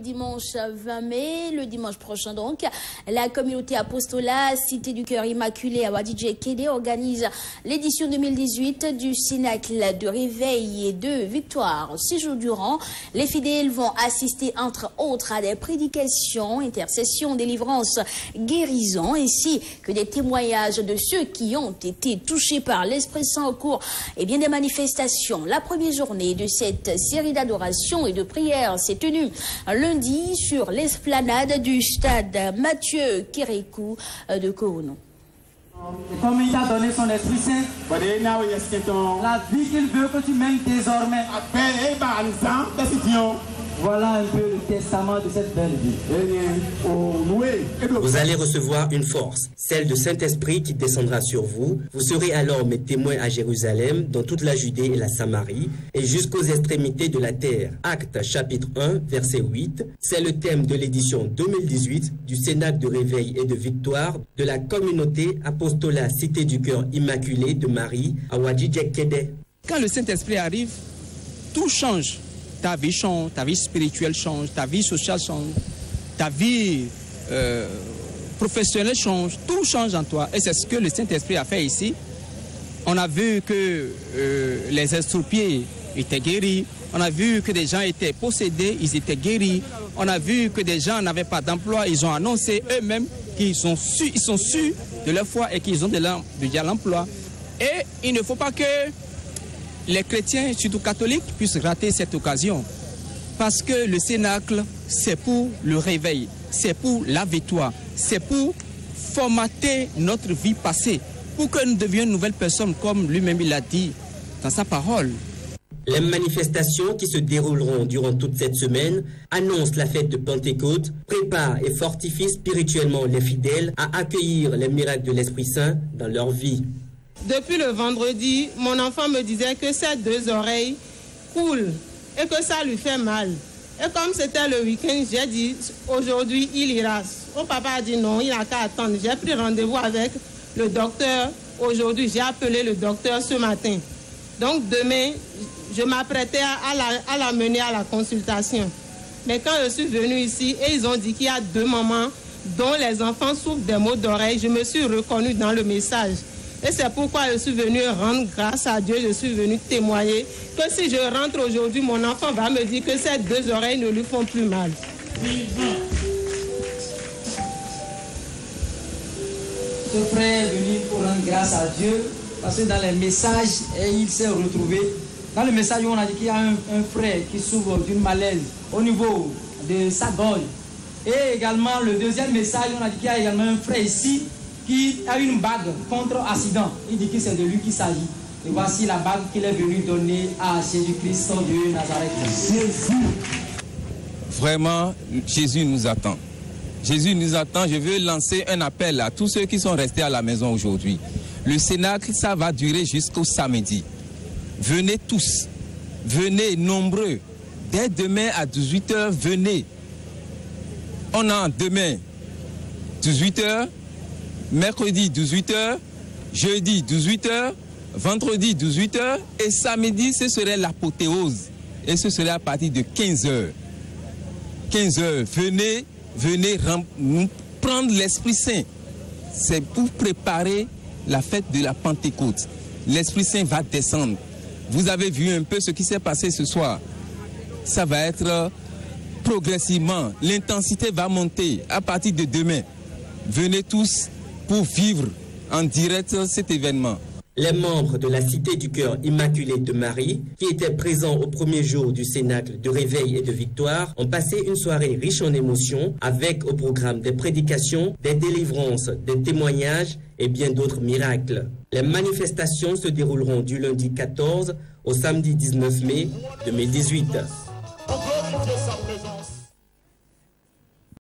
dimanche 20 mai, le dimanche prochain donc, la communauté apostolat Cité du Cœur Immaculé à Wadidje Kédé organise l'édition 2018 du Cénacle de Réveil et de Victoire. 6 jours durant, les fidèles vont assister entre autres à des prédications, intercessions, délivrances, guérisons, ainsi que des témoignages de ceux qui ont été touchés par l'Esprit Saint au cours des manifestations. La première journée de cette série d'adoration et de prières s'est tenue lundi sur l'esplanade du stade Mathieu Kérékou de Kounou. Comme il t'a donné son Esprit Saint, la vie qu'il veut que tu mènes désormais. Voilà un peu le testament de cette belle vie. Vous allez recevoir une force, celle de Saint-Esprit qui descendra sur vous. Vous serez alors mes témoins à Jérusalem, dans toute la Judée et la Samarie, et jusqu'aux extrémités de la terre. Actes chapitre 1, verset 8. C'est le thème de l'édition 2018 du Cénacle de Réveil et de Victoire de la communauté apostolat Cité du Cœur Immaculé de Marie à Wadidje Kédé. Quand le Saint-Esprit arrive, tout change. Ta vie change, ta vie spirituelle change, ta vie sociale change, ta vie professionnelle change, tout change en toi. Et c'est ce que le Saint-Esprit a fait ici. On a vu que les estropiés étaient guéris, on a vu que des gens étaient possédés, ils étaient guéris, on a vu que des gens n'avaient pas d'emploi, ils ont annoncé eux-mêmes qu'ils sont sûrs de leur foi et qu'ils ont déjà l'emploi. Et il ne faut pas que les chrétiens, surtout catholiques, puissent rater cette occasion. Parce que le Cénacle, c'est pour le réveil, c'est pour la victoire, c'est pour formater notre vie passée, pour que nous devenions une nouvelle personne, comme lui-même il a dit dans sa parole. Les manifestations qui se dérouleront durant toute cette semaine annoncent la fête de Pentecôte, préparent et fortifient spirituellement les fidèles à accueillir les miracles de l'Esprit Saint dans leur vie. Depuis le vendredi, mon enfant me disait que ses 2 oreilles coulent et que ça lui fait mal. Et comme c'était le week-end, j'ai dit aujourd'hui il ira. Mon papa a dit non, il n'a qu'à attendre. J'ai pris rendez-vous avec le docteur aujourd'hui. J'ai appelé le docteur ce matin. Donc demain, je m'apprêtais à l'amener à la consultation. Mais quand je suis venue ici et ils ont dit qu'il y a 2 mamans dont les enfants souffrent des maux d'oreille, je me suis reconnue dans le message. Et c'est pourquoi je suis venue rendre grâce à Dieu, je suis venue témoigner que si je rentre aujourd'hui, mon enfant va me dire que ces 2 oreilles ne lui font plus mal. Ce frère est venu pour rendre grâce à Dieu, parce que dans les messages, il s'est retrouvé. Dans le message, on a dit qu'il y a un frère qui souffre d'une malaise au niveau de sa gorge. Et également, le deuxième message, on a dit qu'il y a également un frère ici qui a une bague contre accident. Il dit que c'est de lui qu'il s'agit. Et voici la bague qu'il est venu donner à Jésus-Christ de Nazareth. Vraiment, Jésus nous attend. Jésus nous attend. Je veux lancer un appel à tous ceux qui sont restés à la maison aujourd'hui. Le Cénacle, ça va durer jusqu'au samedi. Venez tous. Venez nombreux. Dès demain à 18h, venez. On a demain 18h. Mercredi 18h, jeudi 18h, vendredi 18h et samedi ce serait l'apothéose et ce serait à partir de 15h. 15h, venez nous prendre l'Esprit Saint. C'est pour préparer la fête de la Pentecôte. L'Esprit Saint va descendre. Vous avez vu un peu ce qui s'est passé ce soir. Ça va être progressivement, l'intensité va monter à partir de demain. Venez tous pour vivre en direct cet événement. Les membres de la Cité du Cœur Immaculé de Marie, qui étaient présents au premier jour du Cénacle de Réveil et de Victoire, ont passé une soirée riche en émotions, avec au programme des prédications, des délivrances, des témoignages et bien d'autres miracles. Les manifestations se dérouleront du lundi 14 au samedi 19 mai 2018.